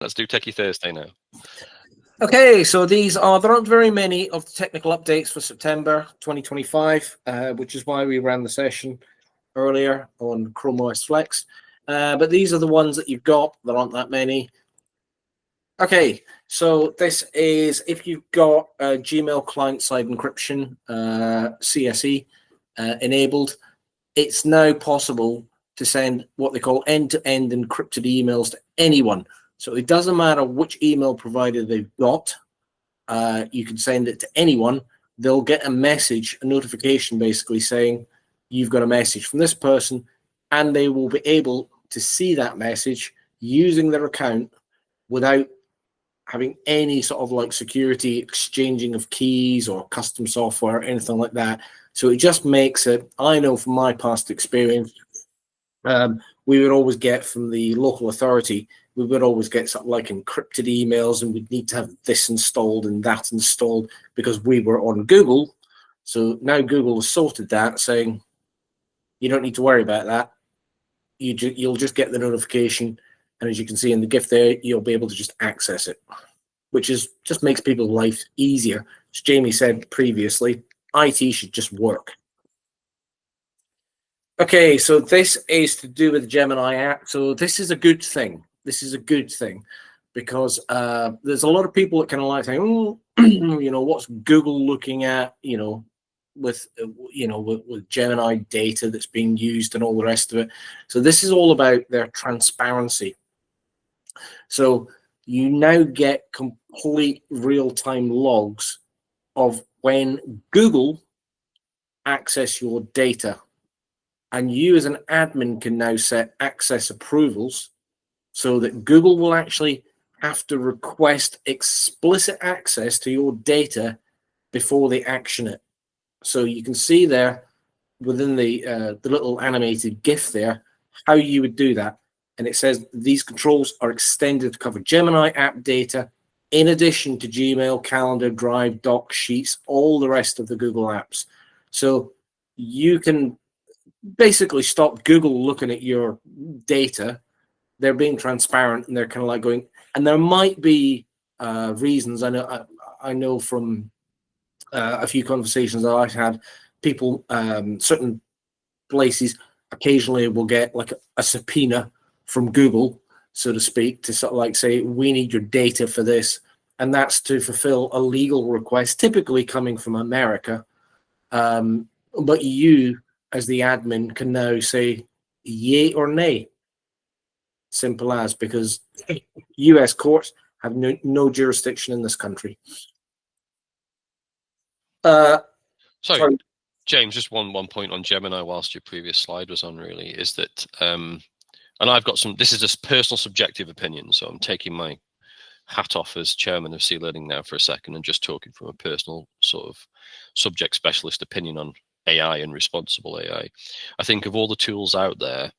Let's do Techie Thursday now. Okay, so there aren't very many of the technical updates for September 2025, which is why we ran the session earlier on Chrome OS Flex. But these are the ones that you've got. There aren't that many. Okay, so this is if you've got Gmail client-side encryption, CSE, enabled, it's now possible to send what they call end-to-end encrypted emails to anyone. So it doesn't matter which email provider they've got. You can send it to anyone. They'll get a message, a notification basically saying you've got a message from this person, and they will be able to see that message using their account without having any sort of like security exchanging of keys or custom software or anything like that. So it just makes it, I know from my past experience, we would always get from the local authority, we would always get something like encrypted emails, and we'd need to have this installed and that installed because we were on Google. So now Google has sorted that, saying you don't need to worry about that. You'll just get the notification, and as you can see in the GIF there, you'll be able to just access it, which just makes people's life easier. As Jamie said previously, IT should just work. Okay, so this is to do with the Gemini app. So this is a good thing. This is a good thing because there's a lot of people that kind of like saying, oh, what's Google looking at, with Gemini data that's being used and all the rest of it. So this is all about their transparency. So you now get complete real-time logs of when Google access your data. And you as an admin can now set access approvals so that Google will actually have to request explicit access to your data before they action it. So you can see there within the little animated GIF there how you would do that. And it says these controls are extended to cover Gemini app data in addition to Gmail, Calendar, Drive, Docs, Sheets, all the rest of the Google apps. So you can basically stop Google looking at your data. They're being transparent, and they're kind of like going, and there might be reasons. I know from a few conversations that I've had, people, certain places occasionally will get like a subpoena from Google, so to speak, to sort of like say, we need your data for this. And that's to fulfill a legal request, typically coming from America. But you, as the admin, can now say yay or nay. Simple as, because US courts have no jurisdiction in this country. Sorry, James, just one point on Gemini whilst your previous slide was on, really, is that, and I've got this is a personal subjective opinion, so I'm taking my hat off as chairman of C-Learning now for a second and just talking from a personal sort of subject specialist opinion on AI and responsible AI. I think of all the tools out there,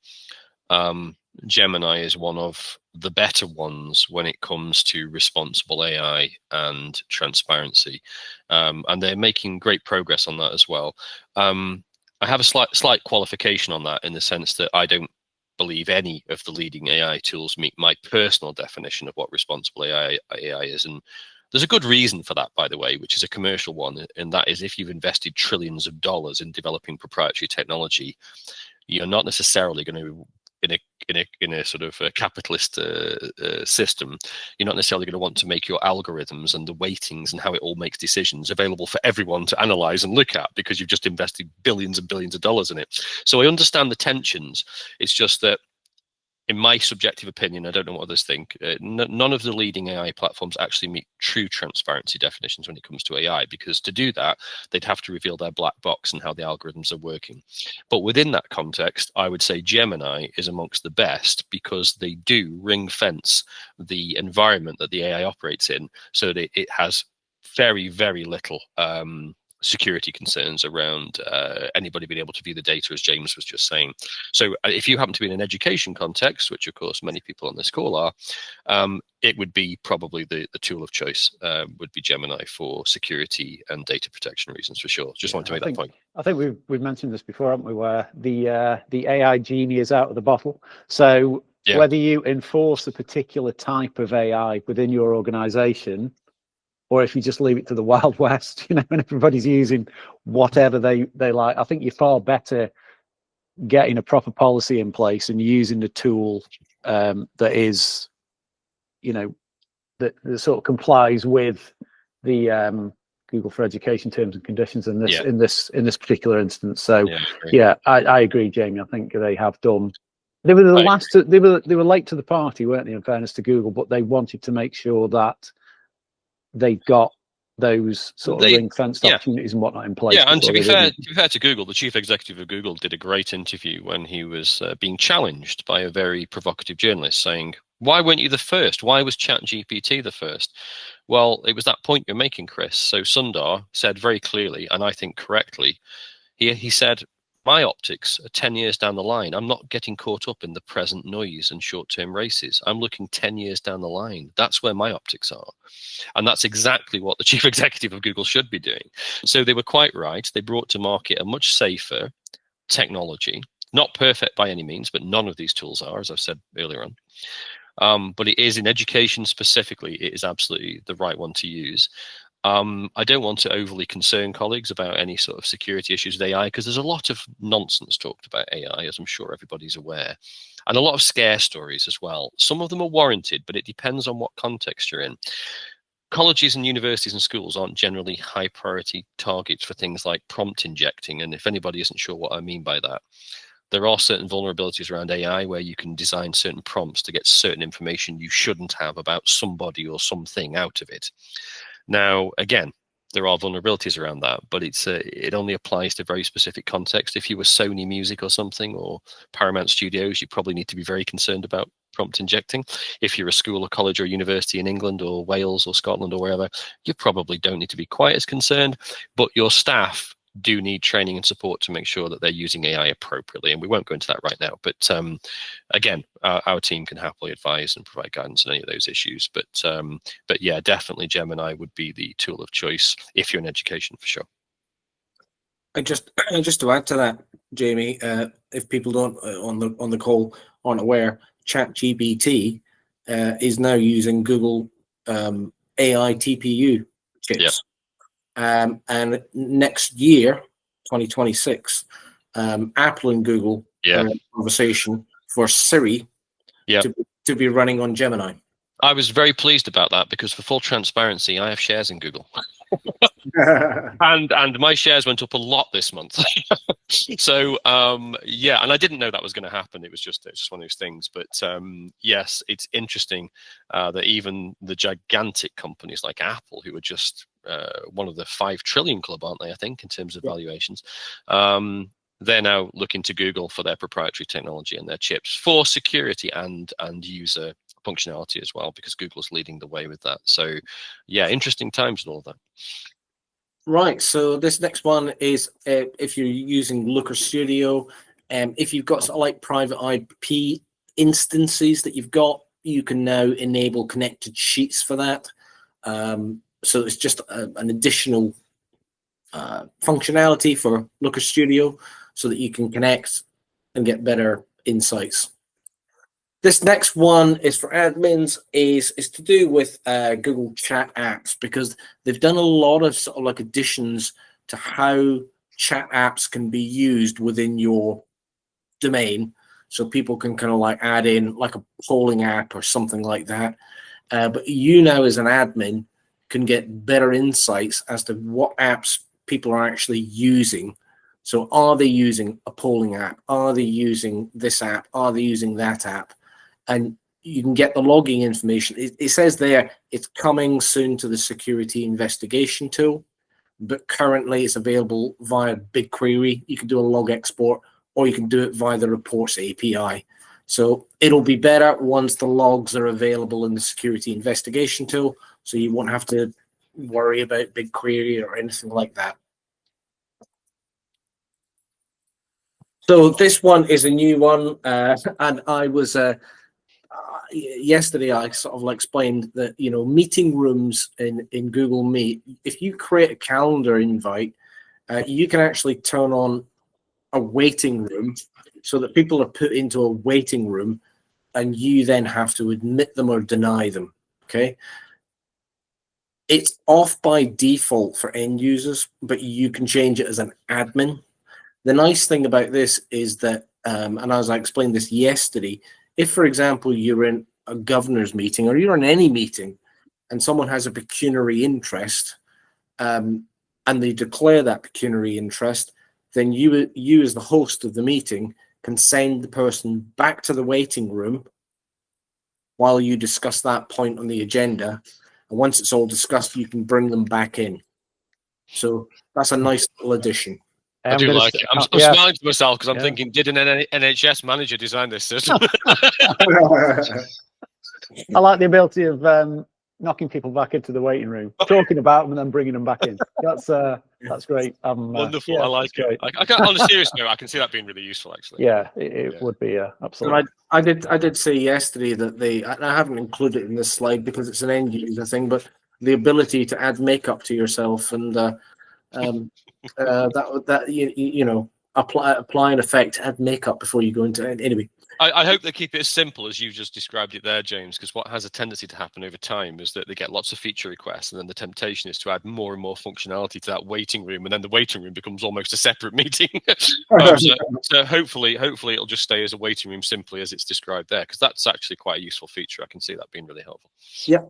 Gemini is one of the better ones when it comes to responsible AI and transparency, and they're making great progress on that as well. I have a slight qualification on that, in the sense that I don't believe any of the leading AI tools meet my personal definition of what responsible AI is, and there's a good reason for that, by the way, which is a commercial one, and that is if you've invested trillions of dollars in developing proprietary technology, you're not necessarily going to, in a sort of a capitalist system, you're not necessarily going to want to make your algorithms and the weightings and how it all makes decisions available for everyone to analyze and look at, because you've just invested billions and billions of dollars in it. So I understand the tensions. It's just that, in my subjective opinion, I don't know what others think, none of the leading AI platforms actually meet true transparency definitions when it comes to AI, because to do that, they'd have to reveal their black box and how the algorithms are working. But within that context, I would say Gemini is amongst the best, because they do ring fence the environment that the AI operates in, so that it has very, very little security concerns around anybody being able to view the data, as James was just saying. So if you happen to be in an education context, which of course many people on this call are, it would be probably the tool of choice, would be Gemini for security and data protection reasons, for sure. Just wanted to make that point. I think we've mentioned this before, haven't we, where the AI genie is out of the bottle. So Yeah. whether you enforce a particular type of AI within your organization, or if you just leave it to the Wild West, and everybody's using whatever they like. I think you're far better getting a proper policy in place and using the tool that is, that sort of complies with the Google for Education terms and conditions in this particular instance. So I agree, Jamie. I think they have done. They were the last. They were late to the party, weren't they? In fairness to Google, but they wanted to make sure that they got those sort of ring-fenced opportunities and whatnot in place. Yeah, and to be fair to Google, the chief executive of Google did a great interview when he was being challenged by a very provocative journalist saying, "Why weren't you the first? Why was ChatGPT the first?" Well, it was that point you're making, Chris. So Sundar said very clearly, and I think correctly, he said, my optics are 10 years down the line. I'm not getting caught up in the present noise and short-term races. I'm looking 10 years down the line. That's where my optics are. And that's exactly what the chief executive of Google should be doing. So they were quite right. They brought to market a much safer technology, not perfect by any means, but none of these tools are, as I've said earlier on. But it is, in education specifically, it is absolutely the right one to use. I don't want to overly concern colleagues about any sort of security issues with AI, because there's a lot of nonsense talked about AI, as I'm sure everybody's aware, and a lot of scare stories as well. Some of them are warranted, but it depends on what context you're in. Colleges and universities and schools aren't generally high priority targets for things like prompt injecting. And if anybody isn't sure what I mean by that, there are certain vulnerabilities around AI where you can design certain prompts to get certain information you shouldn't have about somebody or something out of it. Now, again, there are vulnerabilities around that, but it only applies to very specific context. If you were Sony Music or something, or Paramount Studios, you probably need to be very concerned about prompt injecting. If you're a school or college or university in England or Wales or Scotland or wherever, you probably don't need to be quite as concerned, but your staff do need training and support to make sure that they're using AI appropriately. And we won't go into that right now. But again, our team can happily advise and provide guidance on any of those issues. But yeah, definitely Gemini would be the tool of choice if you're in education, for sure. Just to add to that, Jamie, if people don't on the call aren't aware, ChatGPT is now using Google AI TPU chips. Yep. And next year, 2026, Apple and Google are in a conversation for Siri to be running on Gemini. I was very pleased about that, because for full transparency, I have shares in Google. and my shares went up a lot this month. So yeah, and I didn't know that was going to happen. It was just one of those things. But yes, it's interesting that even the gigantic companies like Apple, who are just one of the 5 trillion club, aren't they, I think, in terms of valuations, they're now looking to Google for their proprietary technology and their chips for security and user functionality as well, because Google's leading the way with that. So yeah, interesting times and all that. Right, so this next one is if you're using Looker Studio, if you've got sort of like private IP instances that you've got, you can now enable connected sheets for that. So it's just an additional functionality for Looker Studio so that you can connect and get better insights. This next one is for admins, is to do with Google Chat apps, because they've done a lot of sort of like additions to how chat apps can be used within your domain. So people can kind of like add in like a polling app or something like that. But you now as an admin can get better insights as to what apps people are actually using. So are they using a polling app? Are they using this app? Are they using that app? And you can get the logging information. It says there it's coming soon to the security investigation tool, but currently it's available via BigQuery. You can do a log export, or you can do it via the reports API. So it'll be better once the logs are available in the security investigation tool, so you won't have to worry about BigQuery or anything like that. So this one is a new one, and I was yesterday I sort of like explained that, you know, meeting rooms in Google Meet, if you create a calendar invite, you can actually turn on a waiting room so that people are put into a waiting room and you then have to admit them or deny them. Okay. It's off by default for end users, but you can change it as an admin. The nice thing about this is that, and as I explained this yesterday, if, for example, you're in a governor's meeting or you're in any meeting and someone has a pecuniary interest, and they declare that pecuniary interest, then you as the host of the meeting can send the person back to the waiting room while you discuss that point on the agenda. And once it's all discussed, you can bring them back in. So that's a nice little addition. I do like it. I'm smiling to myself because I'm thinking, did an NHS manager design this system? I like the ability of knocking people back into the waiting room, talking about them and then bringing them back in. That's great. Wonderful. I like it. I can't, on a serious note, I can see that being really useful, actually. Yeah, it would be. Absolutely. And I did say yesterday that I haven't included it in this slide because it's an end user thing, but the ability to add makeup to yourself and apply an effect, add makeup before you go into it. Anyway. I hope they keep it as simple as you just described it there, James, because what has a tendency to happen over time is that they get lots of feature requests, and then the temptation is to add more and more functionality to that waiting room, and then the waiting room becomes almost a separate meeting. So hopefully it'll just stay as a waiting room simply as it's described there, because that's actually quite a useful feature. I can see that being really helpful. Yeah.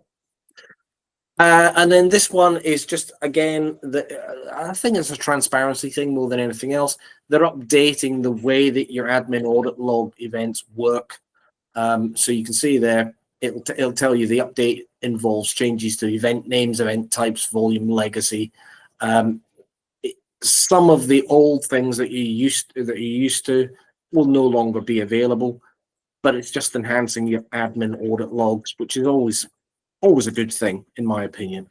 And then this one is just, again, I think it's a transparency thing more than anything else. They're updating the way that your admin audit log events work. So you can see there, it'll tell you the update involves changes to event names, event types, volume, legacy. Some of the old things that you used to will no longer be available, but it's just enhancing your admin audit logs, which is always a good thing, in my opinion.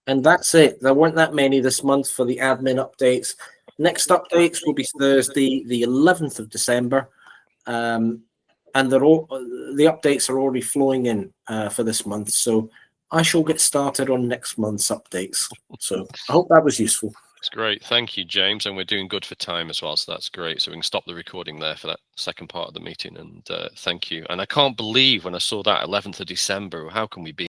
And that's it. There weren't that many this month for the admin updates. Next updates will be Thursday, the 11th of December. And the updates are already flowing in for this month. So I shall get started on next month's updates. So I hope that was useful. It's great. Thank you, James. And we're doing good for time as well. So that's great. So we can stop the recording there for that second part of the meeting. And thank you. And I can't believe when I saw that 11th of December, how can we be